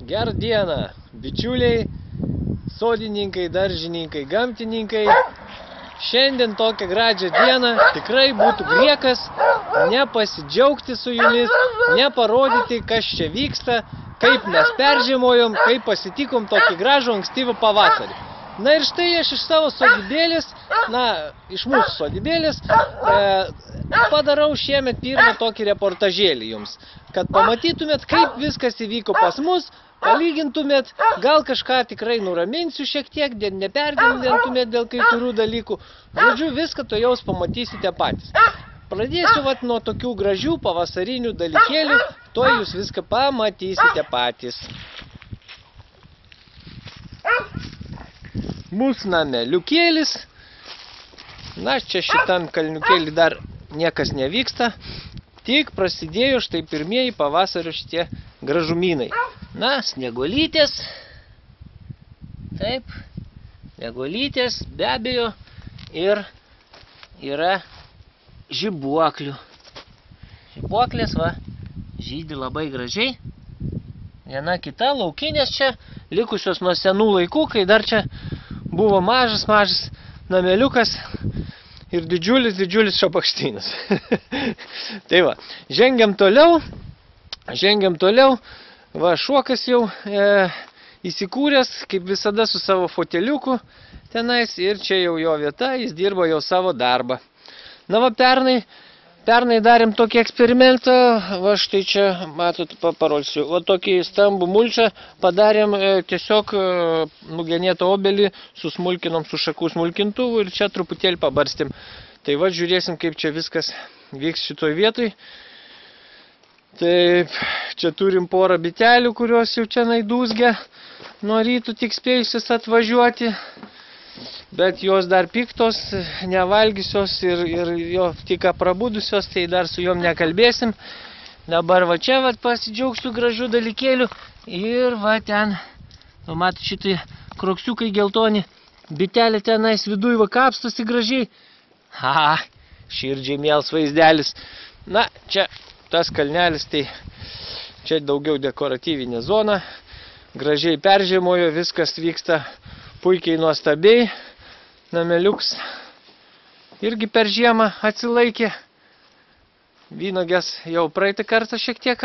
Gerą dieną, bičiuliai, sodininkai, daržininkai, gamtininkai. Šiandien tokią gražią dieną tikrai būtų griekas nepasidžiaugti su jumis, neparodyti, kas čia vyksta, kaip mes peržiemojom, kaip pasitikom tokį gražų ankstyvą pavasarį. Na ir štai aš iš savo sodybėlės, iš mūsų sodybėlės, padarau šiemet pirmą tokį reportažėlį jums, kad pamatytumėt, kaip viskas įvyko pas mus, palygintumėt, gal kažką tikrai nuraminsiu šiek tiek, neperdėlintumėt dėl kai kurių dalykų. Žodžiu, viską to jaus pamatysite patys. Pradėsiu nuo tokių gražių pavasarinių dalykėlių, to jūs viską pamatysite patys. Mūsų nameliukėlis. Na, čia šitam kalniukėlį dar niekas nevyksta. Tik prasidėjo štai pirmieji pavasario šitie gražumynai. Na, snieguolytės. Taip, snieguolytės, be abejo. Ir yra žibuoklių. Žibuoklės, žydi labai gražiai. Viena kita laukinės čia, likusios nuo senų laikų, kai dar čia buvo mažas nameliukas ir didžiulis šapakštynas. Tai žengiam toliau. Šuokas jau įsikūręs, kaip visada, su savo foteliuku tenais, ir čia jau jo vieta, jis dirbo jau savo darbą. Na, pernai darėm tokį eksperimentą, štai čia, matot, parodysiu, tokį stambų mulčą padarėm tiesiog nugenėtą obelį, susmulkinom su šakų smulkintuvu ir čia truputėlį pabarstėm. Tai žiūrėsim, kaip čia viskas vyks šitoj vietoj. Taip, čia turim porą bitelių, kurios jau čia naidūzgia, nuo rytų tik spėjusios atvažiuoti. Bet jos dar piktos, nevalgysios ir jo tik prabudusios, tai dar su jom nekalbėsim. Dabar čia pasidžiaugsiu gražių dalykėlių ir ten, matot, šitai kroksiukai geltoni, bitelė tenais viduj kapstosi gražiai. Širdžiai miels vaizdelis. Na, čia tas kalnelis, tai čia daugiau dekoratyvinė zona, gražiai peržiemojo, viskas vyksta puikiai nuostabiai. Nameliuks irgi per žiemą atsilaikė. Vynogės jau praeitą kartą šiek tiek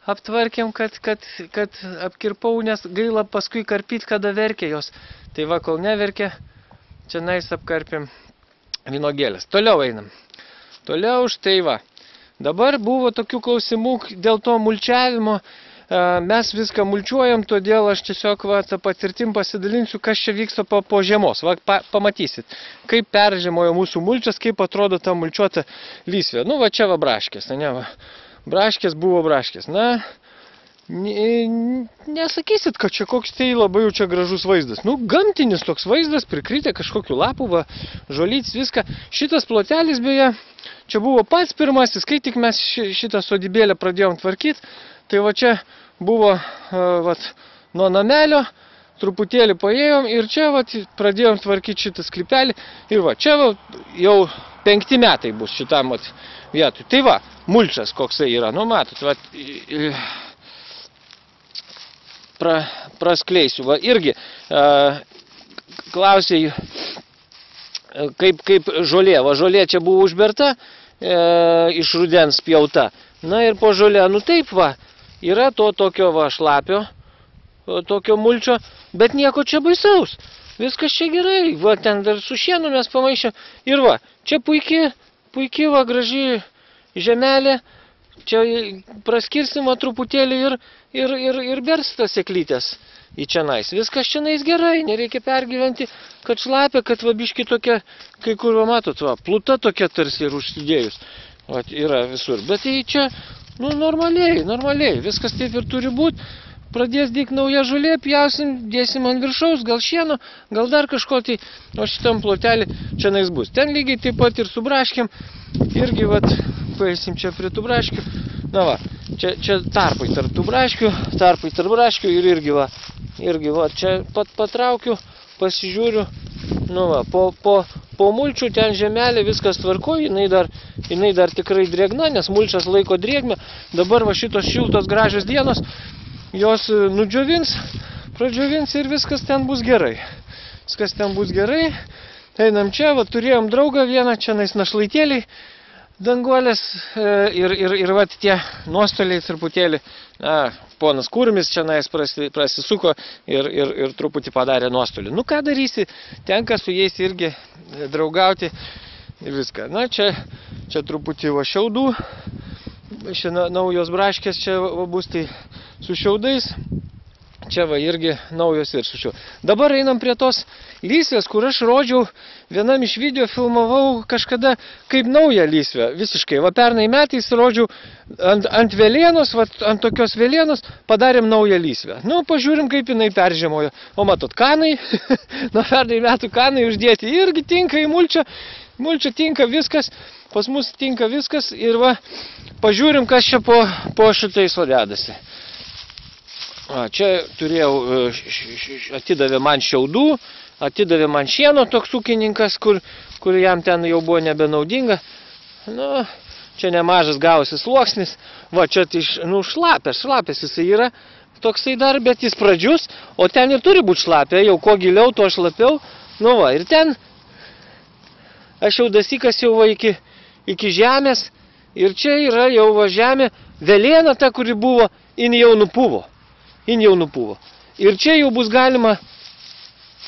aptvarkėm, kad apkirpau, nes gaila paskui karpyti, kada verkė jos. Tai kol neverkė, čia nais apkarpėm vynogėlės. Toliau einam. Toliau štai Dabar buvo tokių klausimų dėl to mulčiavimo. Mes viską mulčiuojam, todėl aš tiesiog tą patirtim pasidalinsiu, kas čia vyksta po žiemos. Pamatysit, kaip peržiemojo mūsų mulčias, kaip atrodo ta mulčiuota lysvė. Nu, čia braškės, braškės buvo braškės. Na, nesakysit, kad čia koks tai labai jau čia gražus vaizdas. Nu, gamtinis toks vaizdas, prikritę kažkokių lapų, žolytis, viską. Šitas plotelis, beje, čia buvo pats pirmasis, kai tik mes šitą sodybėlę pradėjom tvarkyti. Tai čia buvo nuo namelio, truputėlį paėjom ir čia pradėjom tvarkyti šitą sklypelį. Ir čia jau 5 metai bus šitam vietui. Tai mulčas koksai yra, nu matot, praskleisiu. Irgi klausė, kaip žolė. Žolė čia buvo užberta, iš rudens pjauta. Na ir po žolė, nu taip yra to tokio šlapio, tokio mulčio, bet nieko čia baisaus. Viskas čia gerai. Ten dar su šienu mes pamaišėm. Ir čia puikiai graži žemelė. Čia praskirsim truputėlį ir berstas seklytės į čianais. Viskas čianais gerai, nereikia pergyventi, kad šlapia, kad biški tokia, kai kur matot, pluta tokia tarsi ir užsidėjus. Yra visur. Bet tai čia, normaliai, viskas taip ir turi būti. Pradės dėk nauja žolė, pjausim, dėsim ant viršaus, gal šieno, gal dar kažko, tai o šitam plotelį čia nais bus. Ten lygiai taip pat ir su braškėm, irgi paėsim čia prie tų braškių. Na čia tarpai tarp tų braškių, ir irgi čia patraukiu, pasižiūriu, po mulčių ten žemelė, viskas tvarkoja, jinai dar tikrai drėgna, nes mulčas laiko drėgmę. Dabar šitos šiltos gražios dienos, jos nudžiovins, pradžiovins ir viskas ten bus gerai. Viskas ten bus gerai. Einam čia, va, turėjom draugą vieną, čia našlaitėliai, danguolės ir va, tie nuostoliai truputėlį, ponas Kurmis čia prasisuko ir truputį padarė nuostolį. Nu, ką darysi, tenka su jais irgi draugauti ir viską. Na, čia truputį va šiaudų, čia naujos braškės čia va, bus tai su šiaudais. Čia va irgi naujos ir su šiuo. Dabar einam prie tos lysvės, kur aš rodžiau, vienam iš video filmavau kažkada kaip naują lysvę. Visiškai. Va pernai metais rodžiau ant velėnos, va ant tokios velėnos padarėm naują lysvę. Nu, pažiūrim, kaip jinai peržiemojo. O matot, kanai, nuo pernai metų kanai uždėti irgi tinka į mulčią. Mulčia tinka viskas, pas mus tinka viskas ir va, pažiūrim, kas čia po šitais vadedasi. Čia turėjau, atidavė man šiaudų, atidavė man šieno toks ūkininkas, kur jam ten jau buvo nebenaudinga. Nu, čia nemažas gavosi sluoksnis. Va, čia tai, nu, šlapės jisai yra toksai dar, bet jis pradžius, o ten ir turi būti šlapė, jau kuo giliau, to šlapiau. Nu va, ir ten aš jau dasykas jau va iki žemės, ir čia yra jau va žemė, velėna ta, kuri buvo, jin jau nupuvo. Ir čia jau bus galima,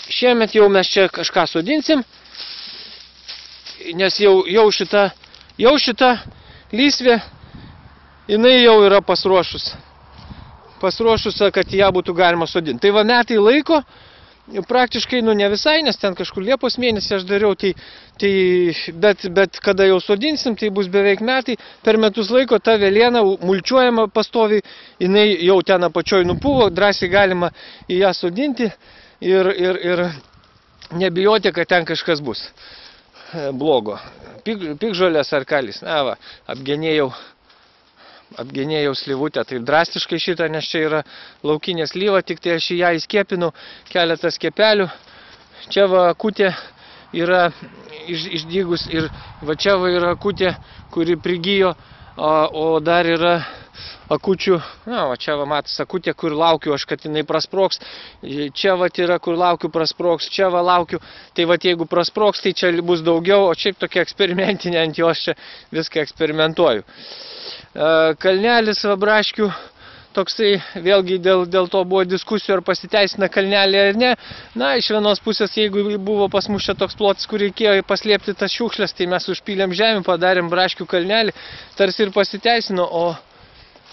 šiemet jau mes čia kažką sodinsim, nes jau šita lysvė, jinai jau yra pasruošus, kad ją būtų galima sodinti. Tai va metai laiko, praktiškai, nu ne visai, nes ten kažkur Liepos mėnesį aš dariau, bet kada jau sodinsim, tai bus beveik metai, per metus laiko ta velėna mulčiuojama pastoviai, jinai jau ten apačioj nupuvo, drąsiai galima į ją sodinti ir nebijoti, kad ten kažkas bus blogo. Pikžolės ar kalis, na va, apgenėjau slyvutę, taip drastiškai šitą, nes čia yra laukinė slyva, tik tai aš į ją įskiepinau keletą skiepelių. Čia va akutė yra išdygus ir va čia va yra akutė, kuri prigijo, o dar yra akučių, na va čia va matas akutė, kur laukiu aš, kad jinai prasproks. Čia va yra, kur laukiu prasproks, čia va laukiu. Tai va jeigu prasproks, tai čia bus daugiau, o šiaip tokia eksperimentinė ant jos čia viską eksperimentuoju. Kalnelis va braškių, toksai vėlgi dėl to buvo diskusijų, ar pasiteisina kalnelį ar ne. Na, iš vienos pusės, jeigu buvo pas mus čia toks plotis, kur reikėjo paslėpti tas šiukšles, tai mes užpylėm žemę, padarėm braškių kalnelį, tarsi ir pasiteisino,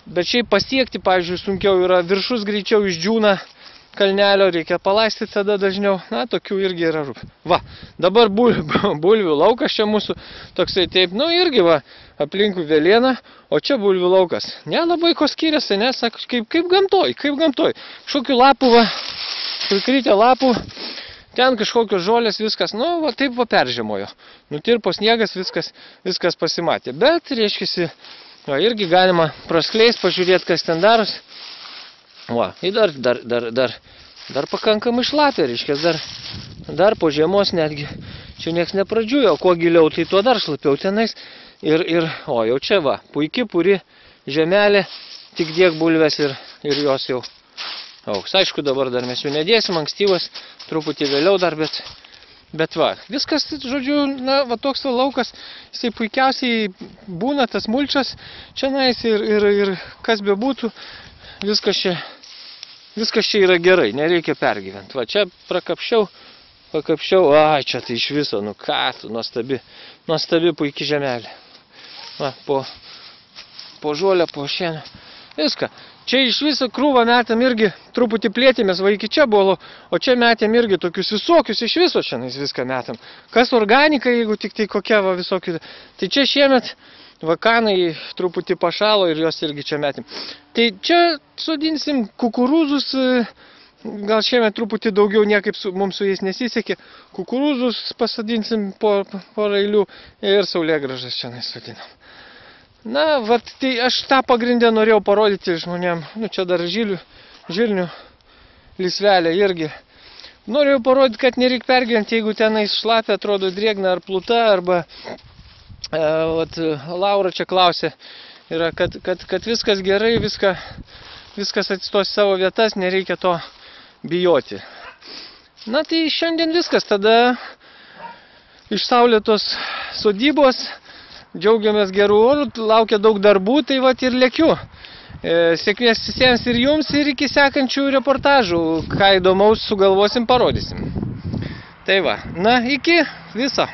bet šiaip pasiekti, pavyzdžiui, sunkiau yra, viršus greičiau išdžiūna kalnelio, reikia palaistyti tada dažniau, na, tokių irgi yra rūp. Va, dabar bulvių laukas čia mūsų, toksai taip, nu, irgi va, aplinkui velėna, o čia bulvių laukas. Nelabai ko skiriasi, nes, kaip gamtoj. Kažkokių lapų, va, prikritę lapų, ten kažkokios žolės, viskas, nu, va, taip va peržiemojo. Nutirpo sniegas, viskas pasimatė. Bet, reiškiasi, va, irgi galima praskleist, pažiūrėti, kas ten daros. Va, dar pakankamai šlapia, reiškia, dar po žiemos netgi, čia nieks nepradžiujo, kuo giliau, tai tuo dar šlapiau tenais, o jau čia va, puikiai puri žemelė, tik dėk bulves ir jos jau augs. Aišku, dabar dar mes jų nedėsim, ankstyvas, truputį vėliau dar, bet va, viskas, žodžiu, na, va toks va laukas, jisai puikiausiai būna tas mulčas čia nais ir kas bebūtų, viskas čia yra gerai, nereikia pergyventi. Va, čia pakapščiau, ai, čia tai iš viso, nu ką tu, nuostabi puikiai žemelė. Va, po žolę, po šieną, viską. Čia iš viso krūvą metam irgi truputį plėtėmės, va iki čia buvo, o čia metėm irgi tokius visokius, iš viso čia viską metam. Kas organika, jeigu tik tai kokia va visokių. Tai čia šiemet vakanai truputį pašalo ir jos irgi čia metėm. Tai čia sodinsim kukurūzus, gal šiemet truputį daugiau, niekaip mums su jais nesisekė. Kukurūzus pasadinsim porą eilių ir saulėgražas čia sodinam. Na, vat, tai aš tą pagrindę norėjau parodyti žmonėm. Nu, čia dar žirnių lysvelė irgi. Norėjau parodyti, kad nereik pergyventi, jeigu tenais šlapia, atrodo drėgna ar pluta, arba Laura čia klausė, yra, kad viskas gerai, viską viskas atsistos savo vietas, nereikia to bijoti. Na tai šiandien viskas, tada iš saulėtos sodybos, džiaugiamės gerų orų, laukia daug darbų, tai vat ir lėkiu. Sėkmės visiems ir jums, ir iki sekančių reportažų, ką įdomaus sugalvosim, parodysim. Tai va, na iki viso.